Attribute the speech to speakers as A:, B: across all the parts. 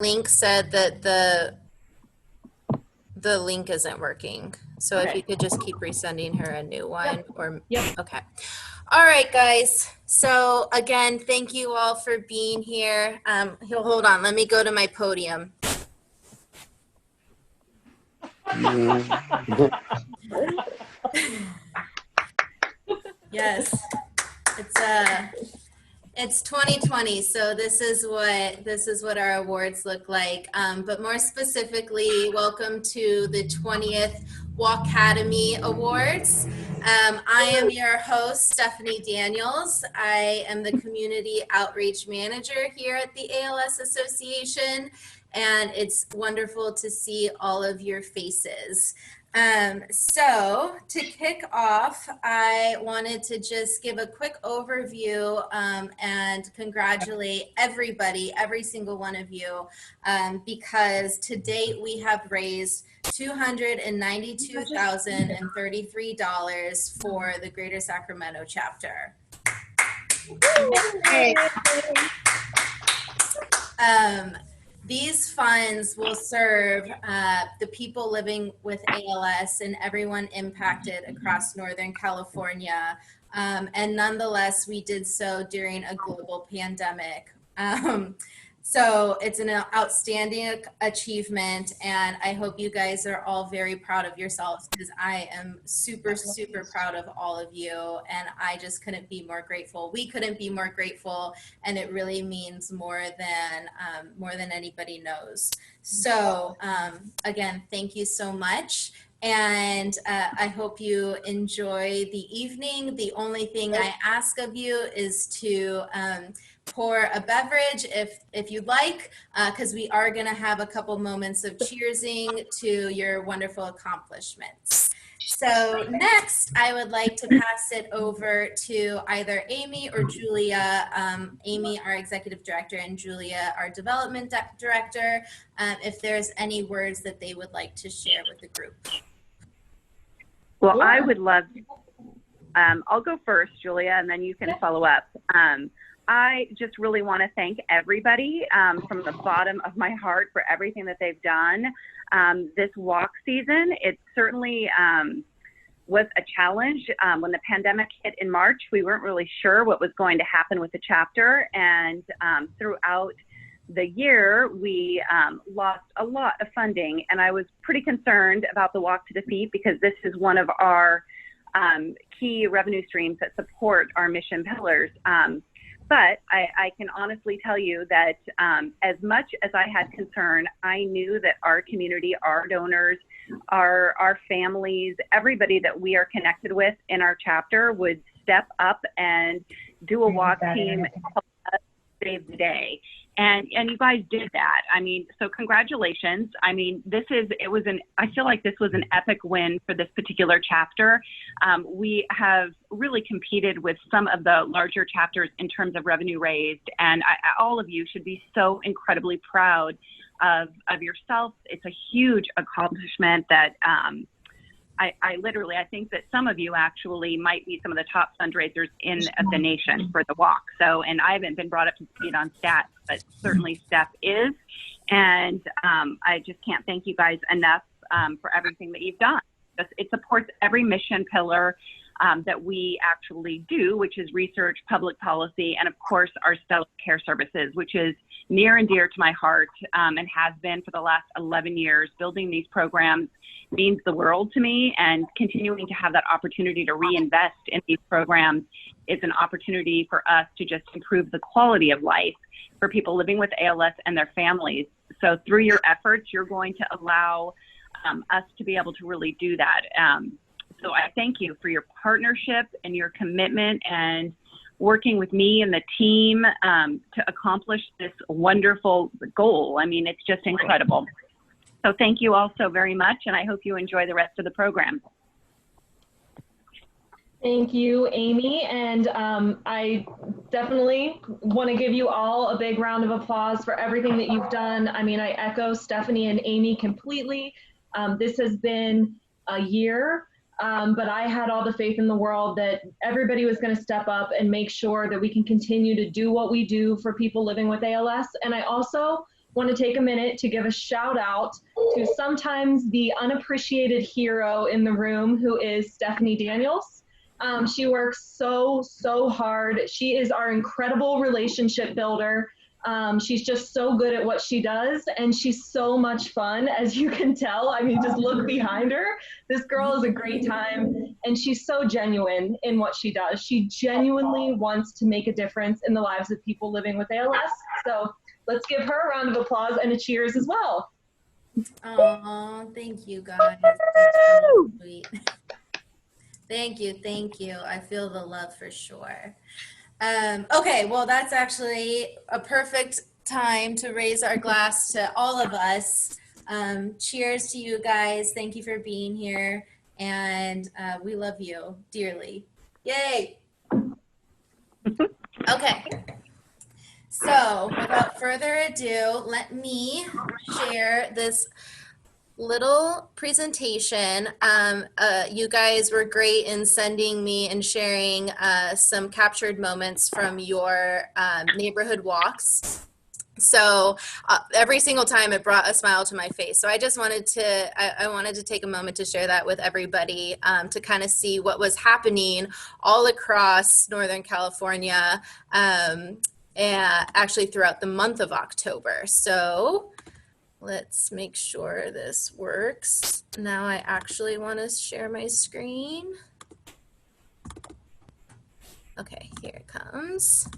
A: link said that the link isn't working. So if
B: Okay.
A: you could just keep resending her a new one or,
B: Yep.
A: okay. All right, guys. So again, thank you all for being here. Hold on, let me go to my podium. Yes, it's 2020, so this is what our awards look like. But more specifically, welcome to the 20th Walk-Ademy Awards. I am your host, Stephanie Daniels. I am the Community Outreach Manager here at the ALS Association, and it's wonderful to see all of your faces. So to kick off, I wanted to just give a quick overview and congratulate everybody, every single one of you, because to date we have raised $292,033 for the Greater Sacramento chapter. These funds will serve the people living with ALS and everyone impacted across Northern California. And nonetheless, we did so during a global pandemic. So it's an outstanding achievement, and I hope you guys are all very proud of yourselves, because I am super, super proud of all of you, and I just couldn't be more grateful. We couldn't be more grateful, and it really means more than anybody knows. So again, thank you so much. And I hope you enjoy the evening. The only thing I ask of you is to pour a beverage if you'd like, because we are going to have a couple moments of cheersing to your wonderful accomplishments. So next, I would like to pass it over to either Amy or Julia. Amy, our executive director, and Julia, our development director, if there's any words that they would like to share with the group.
C: Well, I would love to, I'll go first, Julia, and then you can follow up. I just really want to thank everybody from the bottom of my heart for everything that they've done this walk season. It certainly was a challenge. When the pandemic hit in March, we weren't really sure what was going to happen with the chapter. And throughout the year, we lost a lot of funding. And I was pretty concerned about the Walk to Defeat, because this is one of our key revenue streams that support our mission pillars. But I can honestly tell you that as much as I had concern, I knew that our community, our donors, our families, everybody that we are connected with in our chapter would step up and do a walk team and help us save the day. And you guys did that. I mean, so congratulations. I mean, I feel like this was an epic win for this particular chapter. We have really competed with some of the larger chapters in terms of revenue raised, and all of you should be so incredibly proud of yourself. It's a huge accomplishment that I think that some of you actually might be some of the top fundraisers in the nation for the walk. So, and I haven't been brought up to speed on stats, but certainly Steph is. And I just can't thank you guys enough for everything that you've done. It supports every mission pillar that we actually do, which is research, public policy, and of course our stellar care services, which is near and dear to my heart and has been for the last 11 years. Building these programs means the world to me, and continuing to have that opportunity to reinvest in these programs is an opportunity for us to just improve the quality of life for people living with ALS and their families. So through your efforts, you're going to allow us to be able to really do that. So I thank you for your partnership and your commitment and working with me and the team to accomplish this wonderful goal. I mean, it's just incredible. So thank you all so very much, and I hope you enjoy the rest of the program.
B: Thank you, Amy. And I definitely want to give you all a big round of applause for everything that you've done. I mean, I echo Stephanie and Amy completely. This has been a year, but I had all the faith in the world that everybody was going to step up and make sure that we can continue to do what we do for people living with ALS. And I also want to take a minute to give a shout out to sometimes the unappreciated hero in the room, who is Stephanie Daniels. She works so hard. She is our incredible relationship builder. She's just so good at what she does, and she's so much fun, as you can tell. I mean, just look behind her. This girl is a great time, and she's so genuine in what she does. She genuinely wants to make a difference in the lives of people living with ALS. So let's give her a round of applause and a cheers as well.
A: Oh, thank you, guys. That's really sweet. Thank you. I feel the love for sure. Okay, well, that's actually a perfect time to raise our glass to all of us. Cheers to you guys. Thank you for being here. And we love you dearly. Yay. Okay. So without further ado, let me share this little presentation. You guys were great in sending me and sharing some captured moments from your neighborhood walks. So every single time it brought a smile to my face. So I just wanted to, I wanted to take a moment to share that with everybody to kind of see what was happening all across Northern California and actually throughout the month of October. So let's make sure this works. Now I actually want to share my screen. Okay, here it comes.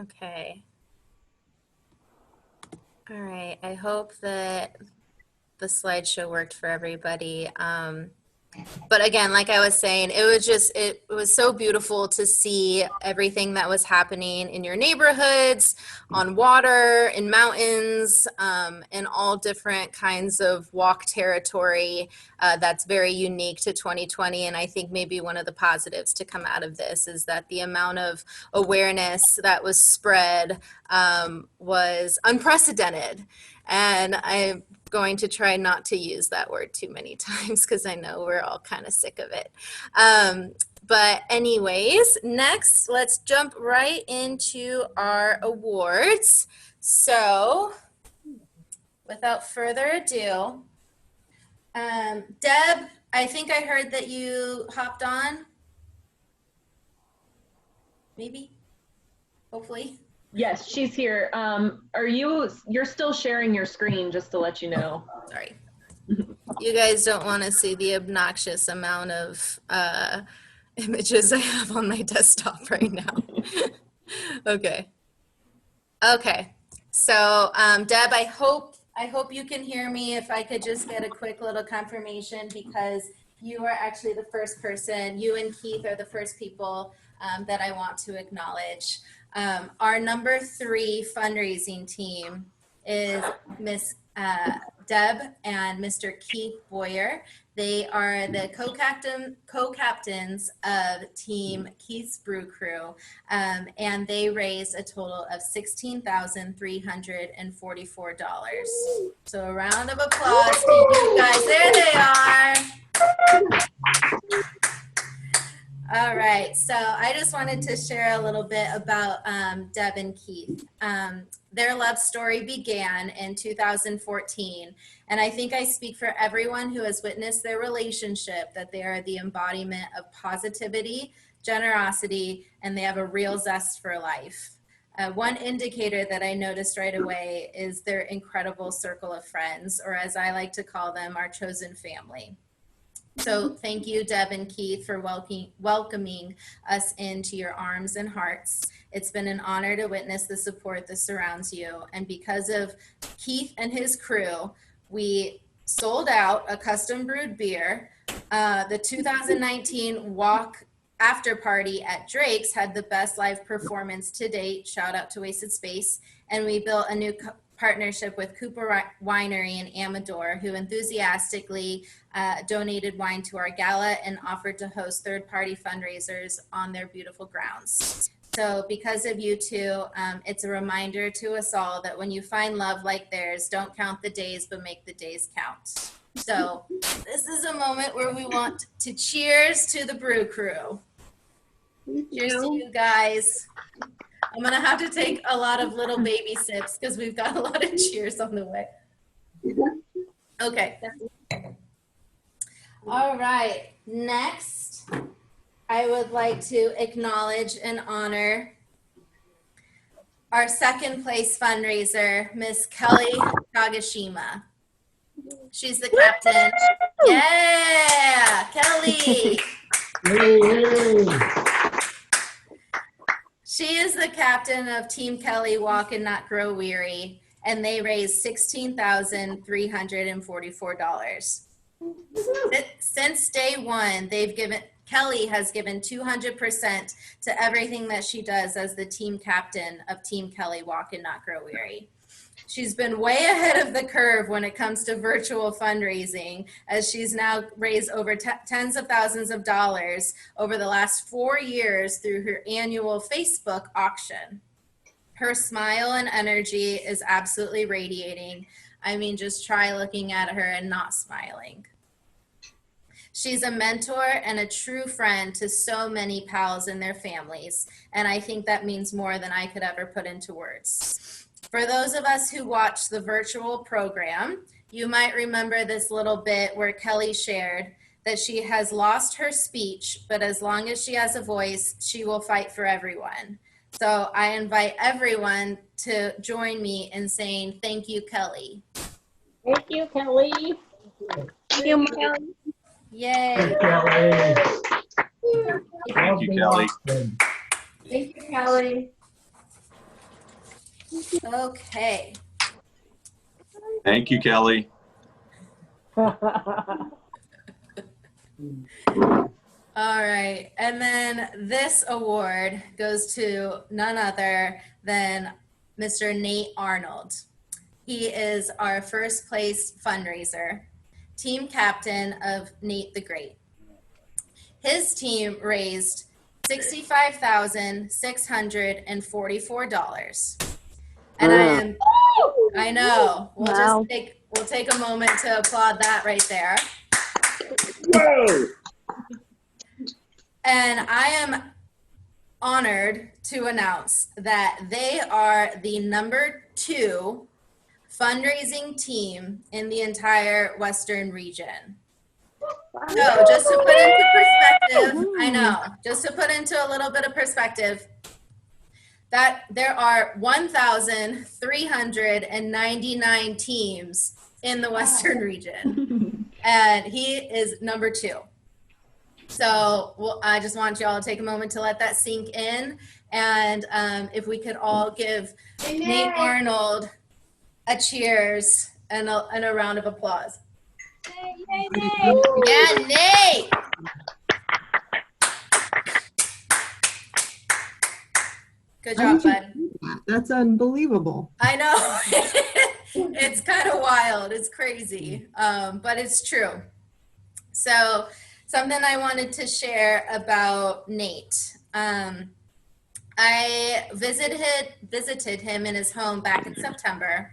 A: Okay. All right. I hope that the slideshow worked for everybody. But again, like I was saying, it was so beautiful to see everything that was happening in your neighborhoods, on water, in mountains, and all different kinds of walk territory that's very unique to 2020. And I think maybe one of the positives to come out of this is that the amount of awareness that was spread was unprecedented. And I'm going to try not to use that word too many times because I know we're all kind of sick of it. But anyways, next, let's jump right into our awards. So without further ado, Deb, I think I heard that you hopped on. Maybe, hopefully.
B: Yes, she's here. You're still sharing your screen, just to let you know.
A: Sorry. You guys don't want to see the obnoxious amount of images I have on my desktop right now. Okay. Okay. So Deb, I hope you can hear me. If I could just get a quick little confirmation, because you are actually the first person, you and Keith are the first people that I want to acknowledge. Our number 3 fundraising team is Miss Deb and Mr. Keith Boyer. They are the co-captains of Team Keith's Brew Crew, and they raised a total of $16,344. So a round of applause to you guys. There they are. All right, so I just wanted to share a little bit about Deb and Keith. Their love story began in 2014, and I think I speak for everyone who has witnessed their relationship that they are the embodiment of positivity, generosity, and they have a real zest for life. One indicator that I noticed right away is their incredible circle of friends, or as I like to call them, our chosen family. So thank you, Deb and Keith, for welcoming us into your arms and hearts. It's been an honor to witness the support that surrounds you. And because of Keith and his crew, we sold out a custom brewed beer. The 2019 Walk after party at Drake's had the best live performance to date. Shout out to Wasted Space. And we built a new partnership with Cooper Winery in Amador, who enthusiastically donated wine to our gala and offered to host third-party fundraisers on their beautiful grounds. So because of you two, it's a reminder to us all that when you find love like theirs, don't count the days, but make the days count. So this is a moment where we want to cheers to the Brew Crew. Cheers to you guys. I'm gonna have to take a lot of little baby sips because we've got a lot of cheers on the way. Okay. All right. Next, I would like to acknowledge and honor our second place fundraiser, Miss Kelly Kagashima. She's the captain. Yeah, Kelly. She is the captain of Team Kelly Walk and Not Grow Weary, and they raised $16,344. Since day one, Kelly has given 200% to everything that she does as the team captain of Team Kelly Walk and Not Grow Weary. She's been way ahead of the curve when it comes to virtual fundraising, as she's now raised over tens of thousands of dollars over the last 4 years through her annual Facebook auction. Her smile and energy is absolutely radiating. I mean, just try looking at her and not smiling. She's a mentor and a true friend to so many pals and their families, and I think that means more than I could ever put into words. For those of us who watched the virtual program, you might remember this little bit where Kelly shared that she has lost her speech, but as long as she has a voice, she will fight for everyone. So I invite everyone to join me in saying, thank you, Kelly.
D: Thank you, Kelly.
C: Thank you, Kelly.
A: Yay.
E: Thank you, Kelly.
F: Thank you, Kelly.
D: Thank you, Kelly.
A: Okay.
F: Thank you, Kelly.
A: All right. And then this award goes to none other than Mr. Nate Arnold. He is our first place fundraiser, team captain of Nate the Great. His team raised $65,644. And I know, we'll take a moment to applaud that right there.
C: Yay.
A: And I am honored to announce that they are the number 2 fundraising team in the entire Western region. So just to put into perspective, I know, just to put into a little bit of perspective, that there are 1,399 teams in the Western region, and he is number 2. So I just want you all to take a moment to let that sink in, and if we could all give Nate Arnold a cheers and a round of applause. Yeah, Nate! Good
E: How
A: job,
E: did you
A: bud.
E: do that? That's unbelievable.
A: I know. It's kind of wild. It's crazy, but it's true. So something I wanted to share about Nate. I visited him in his home back in September,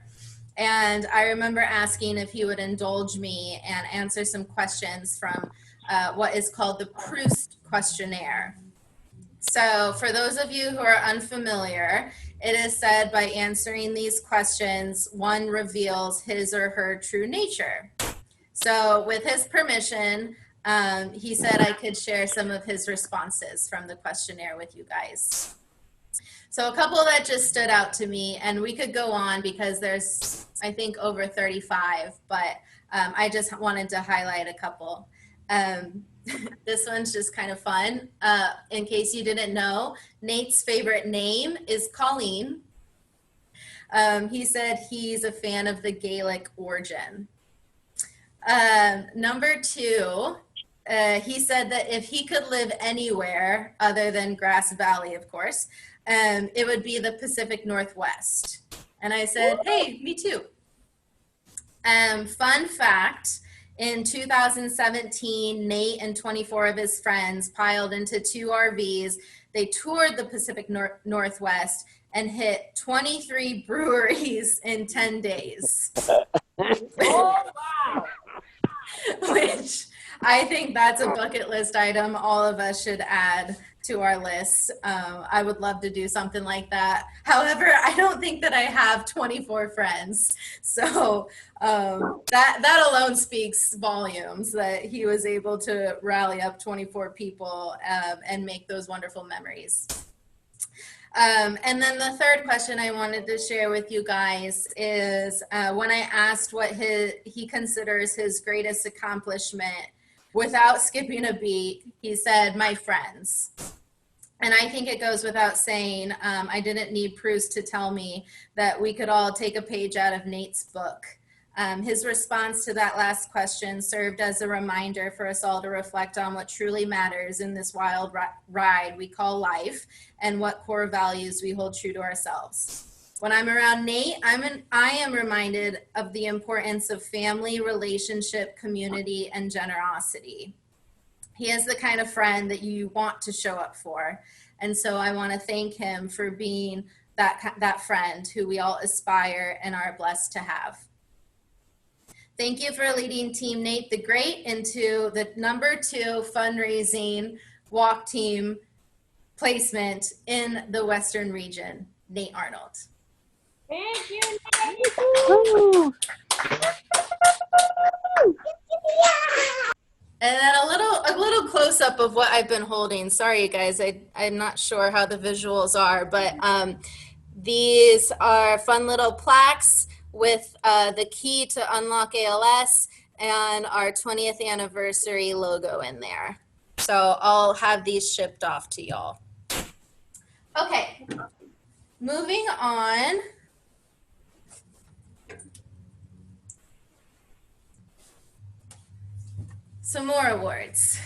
A: and I remember asking if he would indulge me and answer some questions from what is called the Proust questionnaire. So for those of you who are unfamiliar, it is said by answering these questions, one reveals his or her true nature. So with his permission, he said I could share some of his responses from the questionnaire with you guys. So a couple that just stood out to me, and we could go on because there's, I think, over 35, but I just wanted to highlight a couple. This one's just kind of fun. In case you didn't know, Nate's favorite name is Colleen. He said he's a fan of the Gaelic origin. Number 2, he said that if he could live anywhere other than Grass Valley, of course, it would be the Pacific Northwest. And I said, hey, me too. Fun fact, in 2017, Nate and 24 of his friends piled into 2 RVs. They toured the Pacific Northwest and hit 23 breweries in 10 days.
D: Oh, wow.
A: Which I think that's a bucket list item all of us should add to our list. I would love to do something like that. However, I don't think that I have 24 friends. So that alone speaks volumes that he was able to rally up 24 people and make those wonderful memories. And then the third question I wanted to share with you guys is when I asked what he considers his greatest accomplishment, without skipping a beat, he said, my friends. And I think it goes without saying, I didn't need Proust to tell me that we could all take a page out of Nate's book. His response to that last question served as a reminder for us all to reflect on what truly matters in this wild ride we call life and what core values we hold true to ourselves. When I'm around Nate, I am reminded of the importance of family, relationship, community, and generosity. He is the kind of friend that you want to show up for. And so I want to thank him for being that friend who we all aspire and are blessed to have. Thank you for leading Team Nate the Great into the number 2 fundraising walk team placement in the Western region, Nate Arnold.
D: Thank you, Nate.
A: And then a little close up of what I've been holding. Sorry, you guys, I'm not sure how the visuals are, but these are fun little plaques with the key to unlock ALS and our 20th anniversary logo in there. So I'll have these shipped off to y'all. Okay, moving on. Some more awards.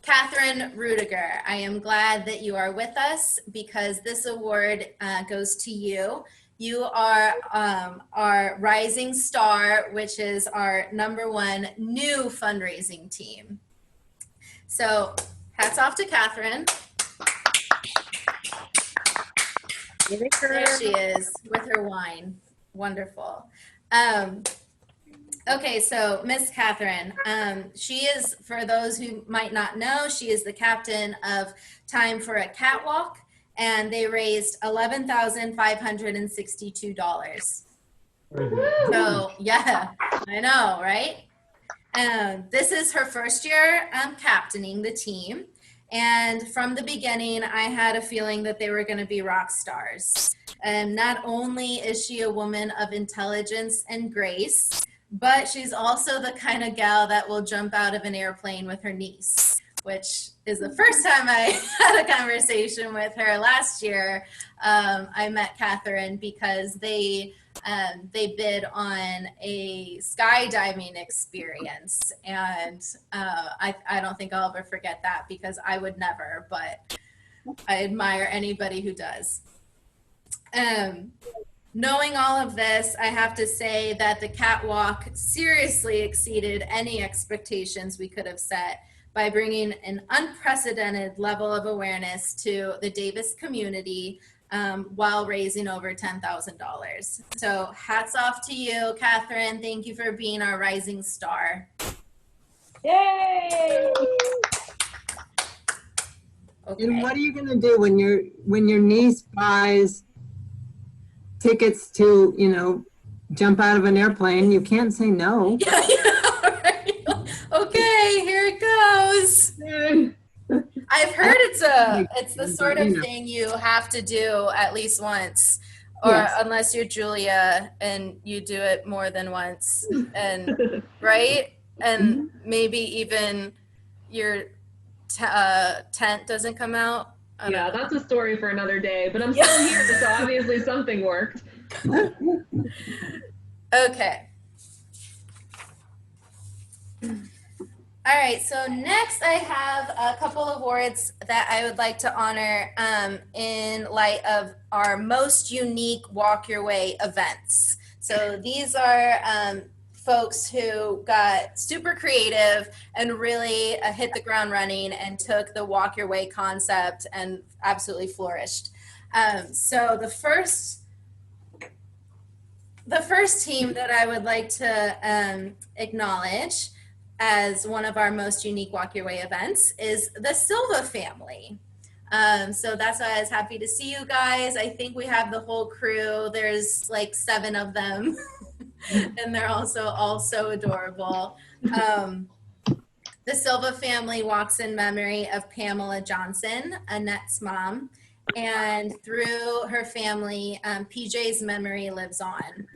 A: Catherine Rudiger, I am glad that you are with us because this award goes to you. You are our Rising Star, which is our #1 new fundraising team. So hats off to Catherine. There she is with her wine. Wonderful. Okay, so Miss Catherine, she is, for those who might not know, she is the captain of Time for a Catwalk, and they raised $11,562. So yeah, I know, right? This is her first year captaining the team, and from the beginning, I had a feeling that they were going to be rock stars. And not only is she a woman of intelligence and grace, but she's also the kind of gal that will jump out of an airplane with her niece, which is the first time I had a conversation with her last year. I met Catherine because they bid on a skydiving experience. And I don't think I'll ever forget that because I would never, but I admire anybody who does. Knowing all of this, I have to say that the catwalk seriously exceeded any expectations we could have set by bringing an unprecedented level of awareness to the Davis community while raising over $10,000. So hats off to you, Catherine. Thank you for being our rising star.
D: Yay!
A: Okay.
E: And what are you going to do when your niece buys tickets to, jump out of an airplane? You can't say no.
A: Yeah, right. Okay, here it goes. I've heard it's the sort of thing you have to do at least once, or
E: Yes.
A: unless you're Julia and you do it more than once, and right, and maybe even your tent doesn't come out. I don't
B: Yeah,
A: know.
B: that's a story for another day, but I'm still here, so obviously something worked.
A: Okay. All right, so next I have a couple of awards that I would like to honor in light of our most unique Walk Your Way events. So these are folks who got super creative and really hit the ground running and took the Walk Your Way concept and absolutely flourished. So the first team that I would like to acknowledge as one of our most unique Walk Your Way events is the Silva family. So that's why I was happy to see you guys. I think we have the whole crew. There's like 7 of them, and they're also all so adorable. The Silva family walks in memory of Pamela Johnson, Annette's mom, and through her family, PJ's memory lives on.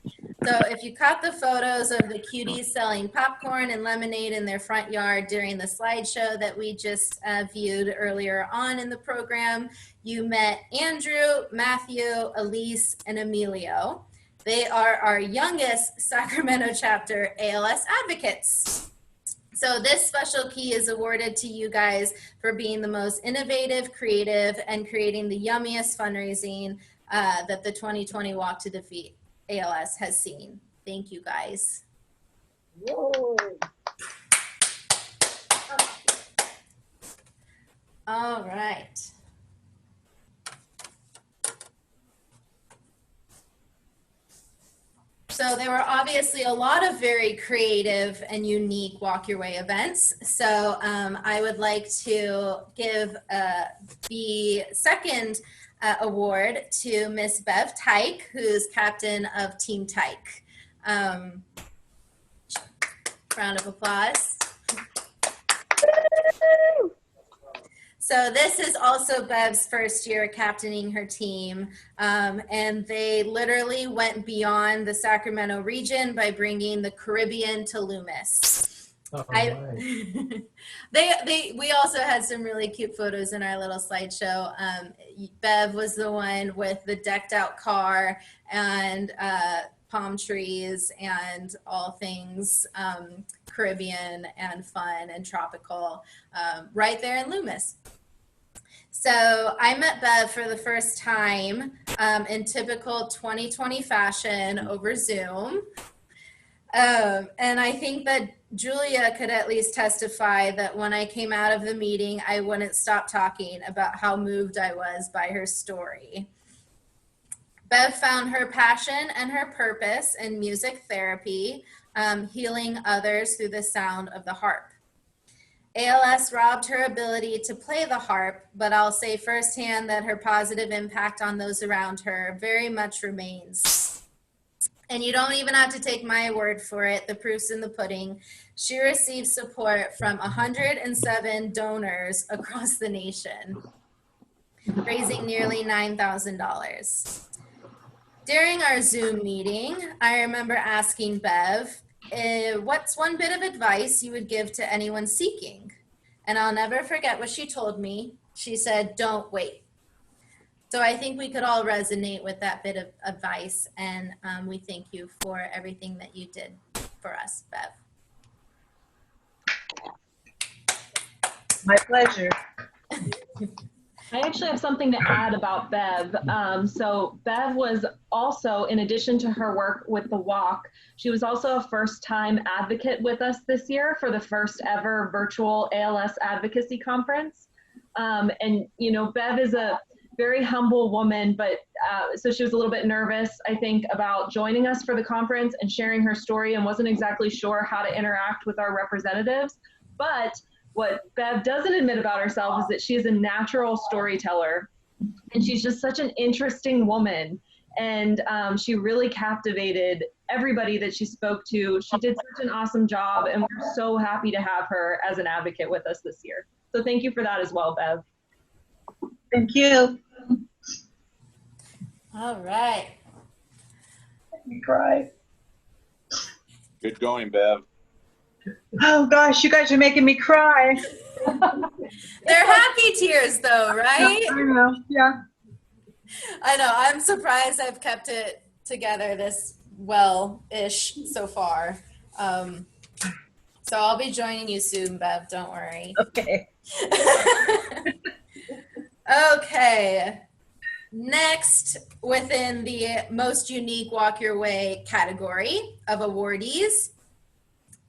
A: So if you caught the photos of the cuties selling popcorn and lemonade in their front yard during the slideshow that we just viewed earlier on in the program, you met Andrew, Matthew, Elise, and Emilio. They are our youngest Sacramento chapter ALS advocates. So this special key is awarded to you guys for being the most innovative, creative, and creating the yummiest fundraising that the 2020 Walk to Defeat ALS has seen. Thank you, guys.
D: Whoa.
A: All right. So there were obviously a lot of very creative and unique Walk Your Way events. So I would like to give the second award to Miss Bev Tyke, who's captain of Team Tyke. Round of applause. So this is also Bev's first year captaining her team, and they literally went beyond the Sacramento region by bringing the Caribbean to Loomis. We also had some really cute photos in our little slideshow. Bev was the one with the decked out car and palm trees and all things Caribbean and fun and tropical right there in Loomis. So I met Bev for the first time in typical 2020 fashion over Zoom. And I think that Julia could at least testify that when I came out of the meeting, I wouldn't stop talking about how moved I was by her story. Bev found her passion and her purpose in music therapy, healing others through the sound of the harp. ALS robbed her ability to play the harp, but I'll say firsthand that her positive impact on those around her very much remains. And you don't even have to take my word for it. The proof's in the pudding. She received support from 107 donors across the nation, raising nearly $9,000. During our Zoom meeting, I remember asking Bev, what's one bit of advice you would give to anyone seeking? And I'll never forget what she told me. She said, don't wait. So I think we could all resonate with that bit of advice, and we thank you for everything that you did for us, Bev.
D: My pleasure.
B: I actually have something to add about Bev. So Bev was also, in addition to her work with the Walk, she was also a first-time advocate with us this year for the first ever virtual ALS advocacy conference. And, you know, Bev is a very humble woman, but so she was a little bit nervous, I think, about joining us for the conference and sharing her story, and wasn't exactly sure how to interact with our representatives. But what Bev doesn't admit about herself is that she is a natural storyteller, and she's just such an interesting woman. And she really captivated everybody that she spoke to. She did such an awesome job, and we're so happy to have her as an advocate with us this year. So thank you for that as well, Bev.
G: Thank you.
A: All right.
G: Let me cry.
F: Good going, Bev.
G: Oh gosh, you guys are making me cry.
A: They're happy tears though, right?
G: I know, yeah.
A: I know. I'm surprised I've kept it together this well-ish so far. So I'll be joining you soon, Bev. Don't worry.
G: Okay.
A: Okay. Next, within the most unique Walk Your Way category of awardees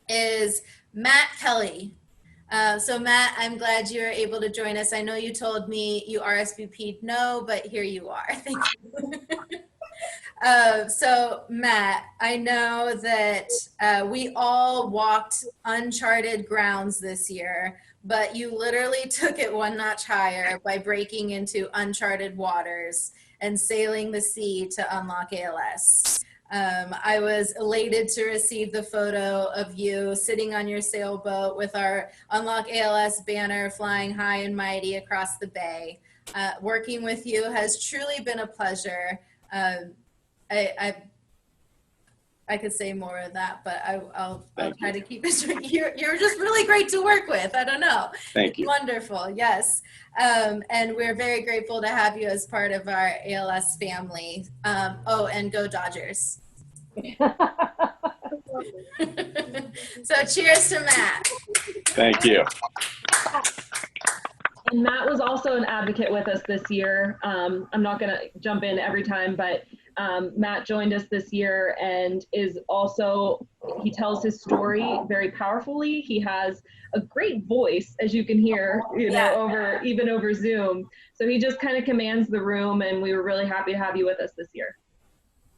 A: is Matt Kelly. So Matt, I'm glad you were able to join us. I know you told me you RSVP'd no, but here you are. Thank you. So Matt, I know that we all walked uncharted grounds this year, but you literally took it one notch higher by breaking into uncharted waters and sailing the sea to unlock ALS. I was elated to receive the photo of you sitting on your sailboat with our Unlock ALS banner flying high and mighty across the bay. Working with you has truly been a pleasure. I could say more of that, but I'll try to keep it short. You're just really great to work with. I don't know.
F: Thank you.
A: Wonderful. Yes. And we're very grateful to have you as part of our ALS family. Oh, and go Dodgers. So cheers to Matt.
F: Thank you.
B: And Matt was also an advocate with us this year. I'm not going to jump in every time, but Matt joined us this year and is also, he tells his story very powerfully. He has a great voice, as you can hear, you know, even over Zoom. So he just kind of commands the room, and we were really happy to have you with us this year.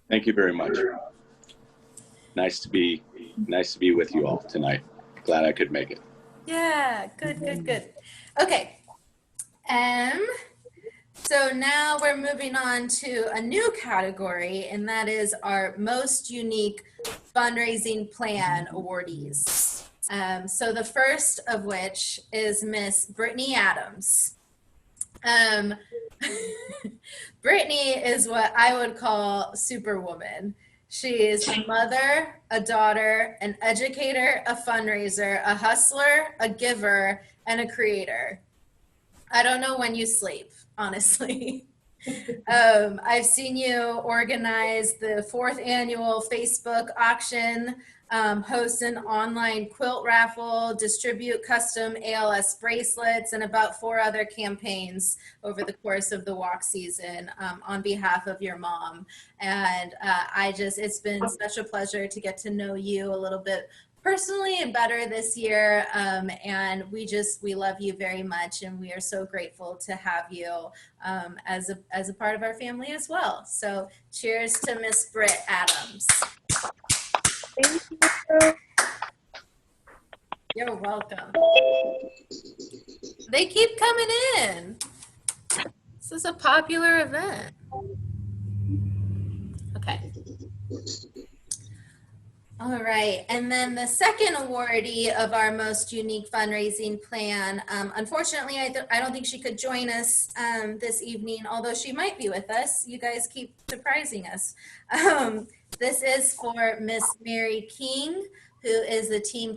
F: Thank you very much. Nice to be with you all tonight. Glad I could make it.
A: Yeah, good. Okay. So now we're moving on to a new category, and that is our most unique fundraising plan awardees. So the first of which is Miss Brittany Adams. Brittany is what I would call Superwoman. She is a mother, a daughter, an educator, a fundraiser, a hustler, a giver, and a creator. I don't know when you sleep, honestly. I've seen you organize the 4th annual Facebook auction, host an online quilt raffle, distribute custom ALS bracelets, and about 4 other campaigns over the course of the walk season on behalf of your mom. And it's been such a pleasure to get to know you a little bit personally and better this year, and we love you very much, and we are so grateful to have you as a part of our family as well. So cheers to Miss Britt Adams.
G: Thank you.
A: You're welcome. They keep coming in. This is a popular event. Okay. All right, and then the second awardee of our most unique fundraising plan, unfortunately, I don't think she could join us this evening, although she might be with us. You guys keep surprising us. This is for Miss Mary King, who is the team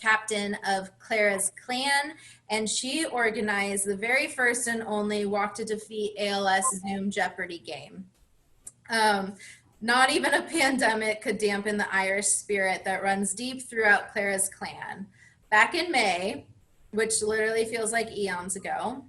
A: captain of Clara's Clan, and she organized the very first and only Walk to Defeat ALS Zoom Jeopardy game. Not even a pandemic could dampen the Irish spirit that runs deep throughout Clara's Clan. Back in May, which literally feels like eons ago,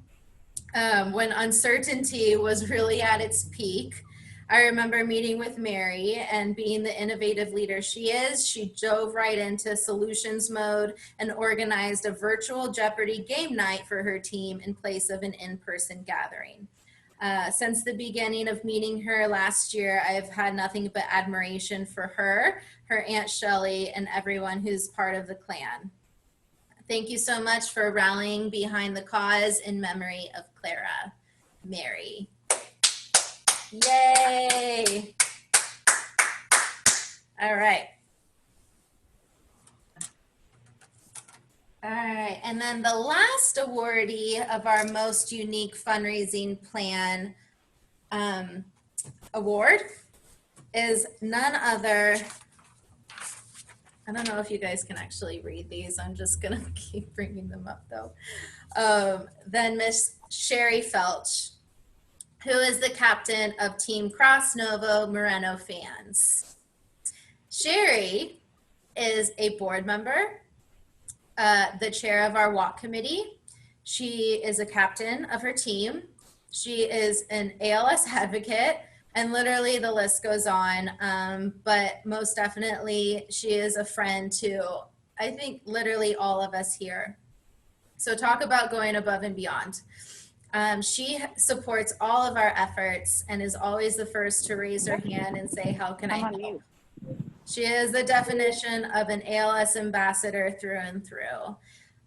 A: when uncertainty was really at its peak. I remember meeting with Mary, and being the innovative leader she is, she dove right into solutions mode and organized a virtual Jeopardy game night for her team in place of an in-person gathering. Since the beginning of meeting her last year, I've had nothing but admiration for her, her Aunt Shelley, and everyone who's part of the clan. Thank you so much for rallying behind the cause in memory of Clara. Mary. Yay! All right. All right, and then the last awardee of our most unique fundraising plan award is none other, I don't know if you guys can actually read these, I'm just gonna keep bringing them up though, than Miss Sherry Felch, who is the captain of Team Cross Novo Moreno Fans. Sherry is a board member, the chair of our walk committee. She is a captain of her team. She is an ALS advocate, and literally the list goes on. But most definitely, she is a friend to, I think, literally all of us here. So talk about going above and beyond. She supports all of our efforts and is always the first to raise her hand and say, how can I help? She is the definition of an ALS ambassador through and through.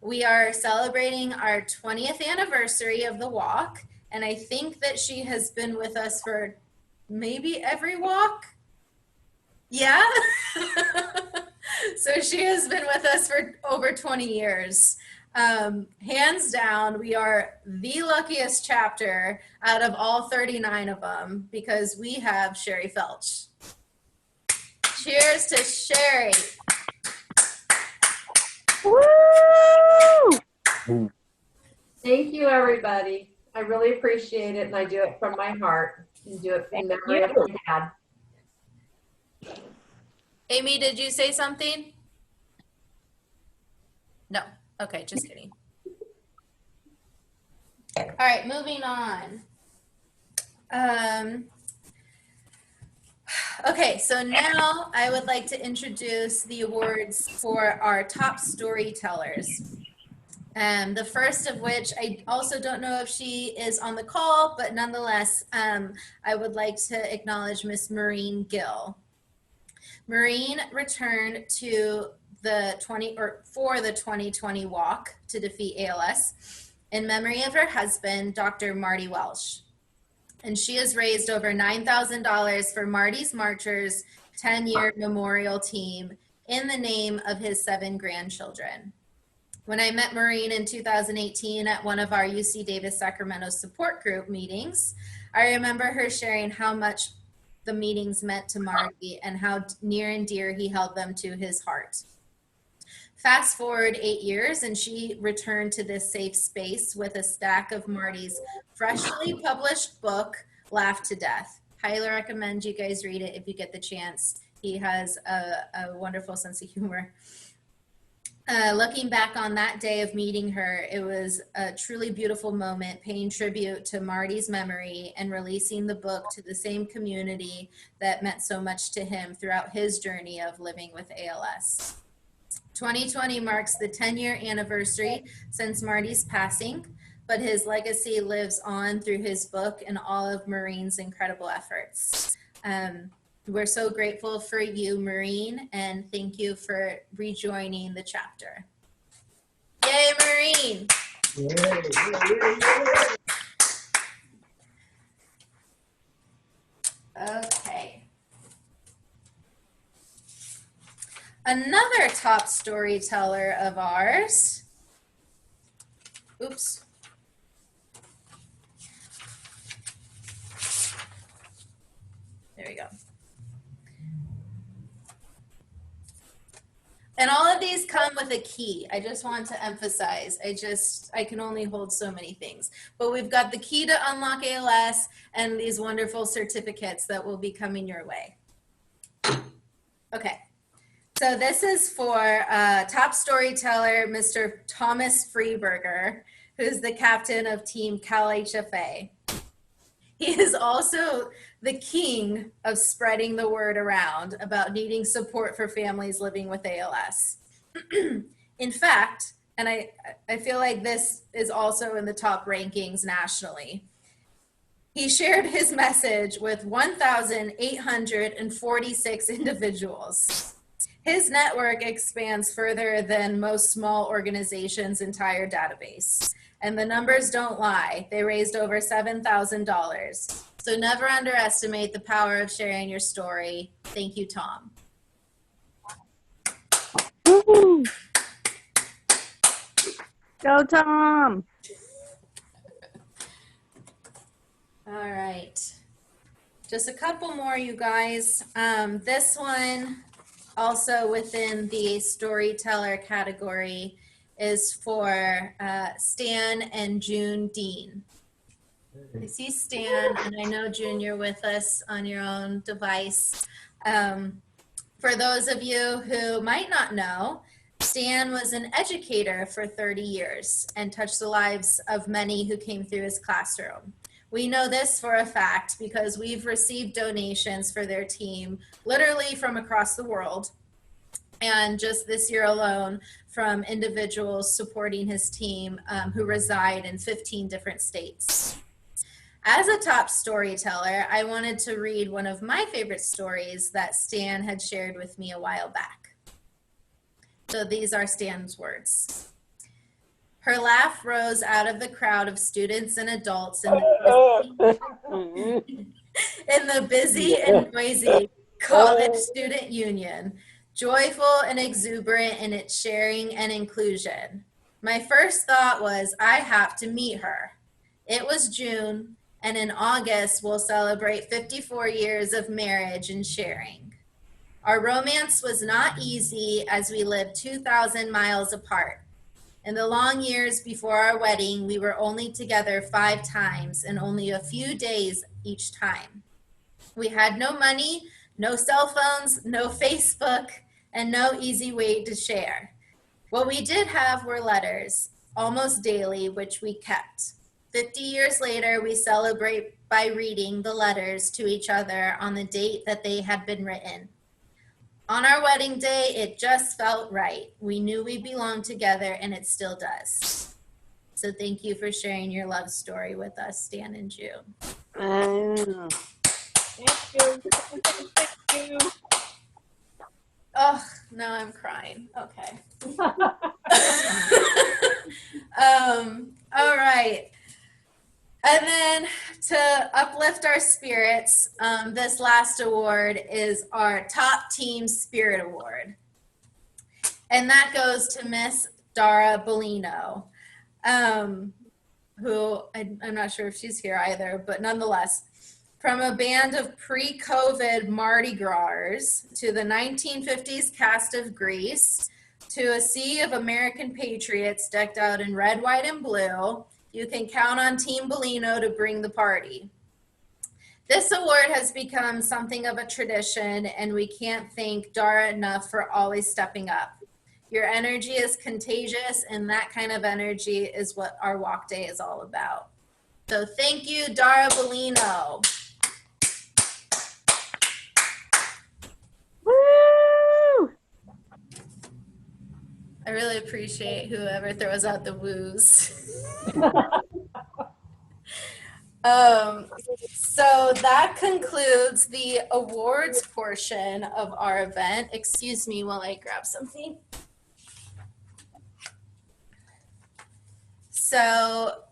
A: We are celebrating our 20th anniversary of the walk, and I think that she has been with us for maybe every walk. Yeah? So she has been with us for over 20 years. Hands down, we are the luckiest chapter out of all 39 of them because we have Sherry Felch. Cheers to Sherry.
C: Woo!
D: Thank you, everybody. I really appreciate it, and I do it from my heart and do it in memory of my dad.
A: Amy, did you say something? No. Okay, just kidding. All right, moving on. Okay, so now I would like to introduce the awards for our top storytellers. The first of which, I also don't know if she is on the call, but nonetheless, I would like to acknowledge Miss Maureen Gill. Maureen returned to for the 2020 walk to defeat ALS in memory of her husband, Dr. Marty Welsh. And she has raised over $9,000 for Marty's Marchers 10-year memorial team in the name of his 7 grandchildren. When I met Maureen in 2018 at one of our UC Davis Sacramento support group meetings, I remember her sharing how much the meetings meant to Marty and how near and dear he held them to his heart. Fast forward 8 years, and she returned to this safe space with a stack of Marty's freshly published book, Laugh to Death. Highly recommend you guys read it if you get the chance. He has a wonderful sense of humor. Looking back on that day of meeting her, it was a truly beautiful moment, paying tribute to Marty's memory and releasing the book to the same community that meant so much to him throughout his journey of living with ALS. 2020 marks the 10-year anniversary since Marty's passing, but his legacy lives on through his book and all of Maureen's incredible efforts. We're so grateful for you, Maureen, and thank you for rejoining the chapter. Yay, Maureen! Okay. Another top storyteller of ours. Oops. There we go. And all of these come with a key. I just want to emphasize, I can only hold so many things. But we've got the key to unlock ALS and these wonderful certificates that will be coming your way. Okay. So this is for top storyteller, Mr. Thomas Freeberger. who's the captain of Team Cal HFA. He is also the king of spreading the word around about needing support for families living with ALS. In fact, and I feel like this is also in the top rankings nationally, he shared his message with 1,846 individuals. His network expands further than most small organizations' entire database. And the numbers don't lie. They raised over $7,000. So never underestimate the power of sharing your story. Thank you, Tom.
C: Woo-hoo. Go, Tom.
A: All right. Just a couple more, you guys. This one, also within the storyteller category, is for Stan and June Dean. I see Stan, and I know June, you're with us on your own device. For those of you who might not know, Stan was an educator for 30 years and touched the lives of many who came through his classroom. We know this for a fact because we've received donations for their team literally from across the world. And just this year alone, from individuals supporting his team who reside in 15 different states. As a top storyteller, I wanted to read one of my favorite stories that Stan had shared with me a while back. So these are Stan's words. Her laugh rose out of the crowd of students and adults in the busy and noisy college student union, joyful and exuberant in its sharing and inclusion. My first thought was, I have to meet her. It was June, and in August, we'll celebrate 54 years of marriage and sharing. Our romance was not easy as we lived 2,000 miles apart. In the long years before our wedding, we were only together 5 times and only a few days each time. We had no money, no cell phones, no Facebook, and no easy way to share. What we did have were letters, almost daily, which we kept. 50 years later, we celebrate by reading the letters to each other on the date that they had been written. On our wedding day, it just felt right. We knew we belonged together, and it still does. So thank you for sharing your love story with us, Stan and June.
G: Thank you. Thank you.
A: Oh, now I'm crying. Okay. All right. And then to uplift our spirits, this last award is our Top Team Spirit Award. And that goes to Miss Dara Bellino, who I'm not sure if she's here either, but nonetheless, from a band of pre-COVID Mardi Gras to the 1950s cast of Grease to a sea of American patriots decked out in red, white, and blue, you can count on Team Bellino to bring the party. This award has become something of a tradition, and we can't thank Dara enough for always stepping up. Your energy is contagious, and that kind of energy is what our walk day is all about. So thank you, Dara Bellino.
C: Woo!
A: I really appreciate whoever throws out the woos. So that concludes the awards portion of our event. Excuse me while I grab something. So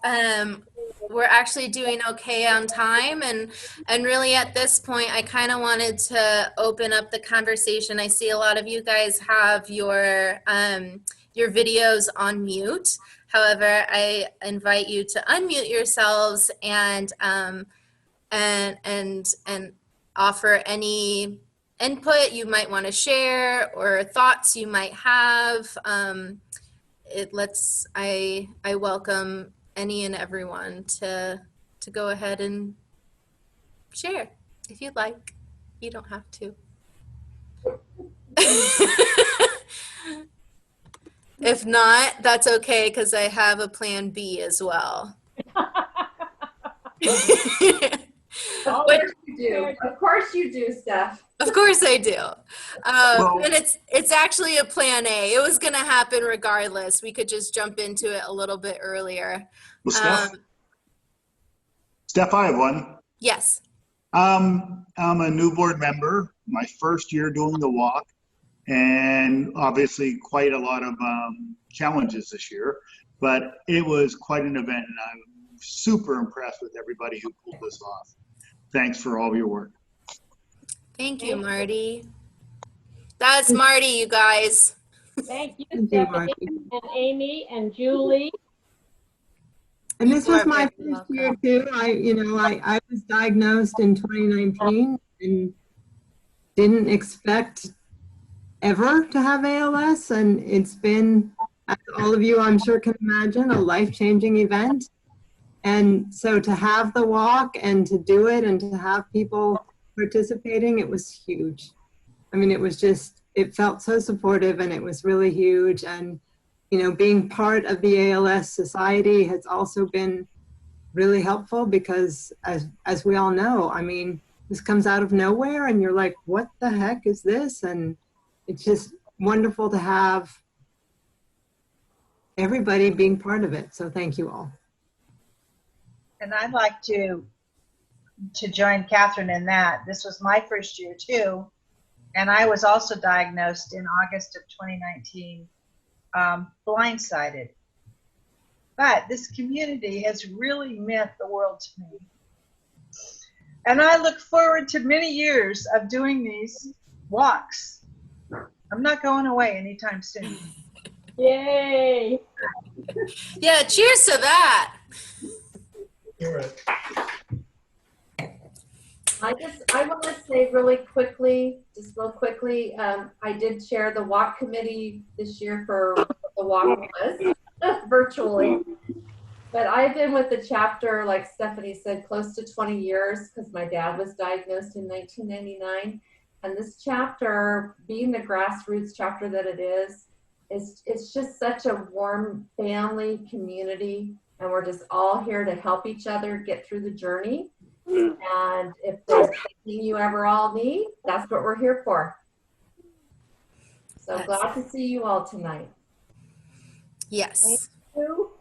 A: we're actually doing okay on time, and really at this point I kind of wanted to open up the conversation. I see a lot of you guys have your videos on mute. However, I invite you to unmute yourselves and offer any input you might want to share or thoughts you might have. I welcome any and everyone to go ahead and share if you'd like. You don't have to. If not, that's okay because I have a plan B as well.
D: Of course you do. Of course you do, Steph.
A: Of course I do.
H: Well-
A: And it's actually a plan A. It was going to happen regardless. We could just jump into it a little bit earlier.
H: Well, Steph, I have one.
A: Yes.
H: I'm a new board member, my first year doing the walk, and obviously quite a lot of challenges this year, but it was quite an event, and I'm super impressed with everybody who pulled this off. Thanks for all your work.
A: Thank you, Marty. That's Marty, you guys.
I: Thank you,
E: Thank you,
I: Stephanie
E: Marty.
I: and Amy and Julie.
E: And this
A: You are
E: was my
A: very
E: first year
A: welcome.
E: too. I was diagnosed in 2019 and didn't expect ever to have ALS. And it's been, as all of you I'm sure can imagine, a life-changing event. And so to have the walk and to do it and to have people participating, it was huge. I mean, it was just, it felt so supportive and it was really huge. And, you know, being part of the ALS Society has also been really helpful because as we all know, I mean, this comes out of nowhere and you're like, what the heck is this? And it's just wonderful to have everybody being part of it. So thank you all.
G: And I'd like to join Catherine in that. This was my first year too. And I was also diagnosed in August of 2019, blindsided. But this community has really meant the world to me. And I look forward to many years of doing these walks. I'm not going away anytime soon.
I: Yay!
A: Yeah, cheers to that.
D: I want to say really quickly, real quickly, I did chair the walk committee this year for the walk was virtually. But I've been with the chapter, like Stephanie said, close to 20 years because my dad was diagnosed in 1999. And this chapter, being the grassroots chapter that it is, it's just such a warm family community. And we're just all here to help each other get through the journey. And if there's anything you ever all need, that's what we're here for. So glad to see you all tonight.
A: Yes. All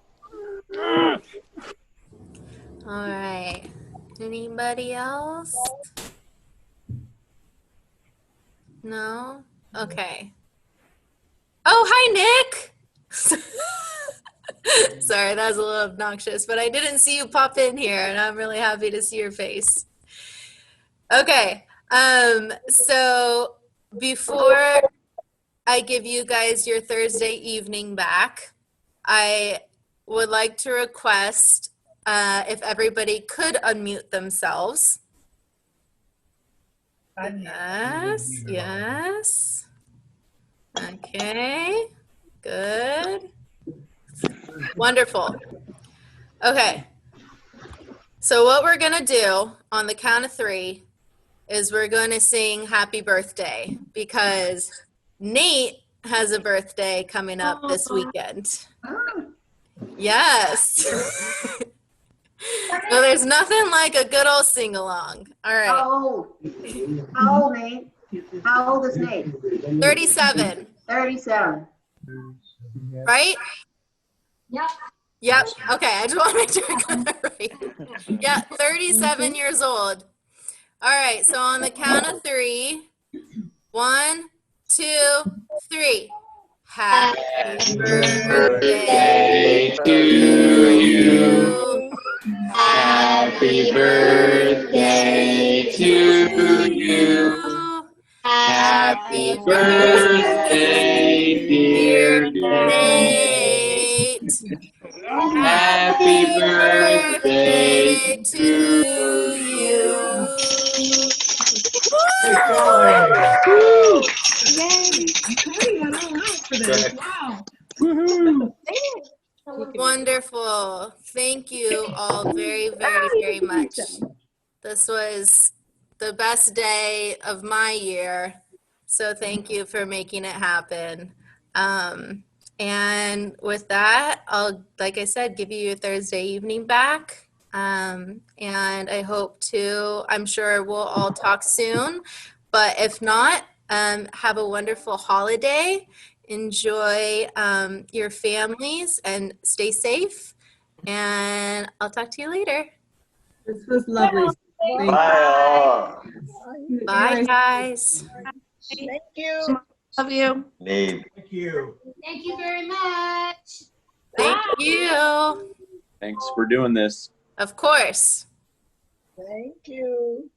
A: right. Anybody else? No? Okay. Oh, hi, Nick. Sorry, that was a little obnoxious, but I didn't see you pop in here, and I'm really happy to see your face. Okay. So before I give you guys your Thursday evening back, I would like to request if everybody could unmute themselves. Yes, yes. Okay, good. Wonderful. Okay. So what we're going to do on the count of 3 is we're going to sing happy birthday because Nate has a birthday coming up this weekend. Yes. So there's nothing like a good old sing-along. All right.
J: How old, Nate? How old is Nate?
A: 37.
J: 37.
A: Right?
I: Yep.
A: Yep. Okay. I just want to make sure I got that right. Yeah. 37 years old. All right. So on the count of 3, 1, 2, 3. Happy birthday to you.
K: Happy birthday to you. Happy birthday, dear Nate. Happy birthday to you.
A: Wonderful. Thank you all very, very, very much. This was the best day of my year. So thank you for making it happen. And with that, I'll, like I said, give you your Thursday evening back. And I hope to, I'm sure we'll all talk soon. But if not, have a wonderful holiday. Enjoy your families and stay safe. And I'll talk to you later.
E: This was lovely. Thank
K: Bye.
E: you.
A: Bye, guys.
G: Thank you.
J: Love you.
K: Leave.
J: Thank you very much.
A: Thank you.
F: Thanks for doing this.
A: Of course.
G: Thank you.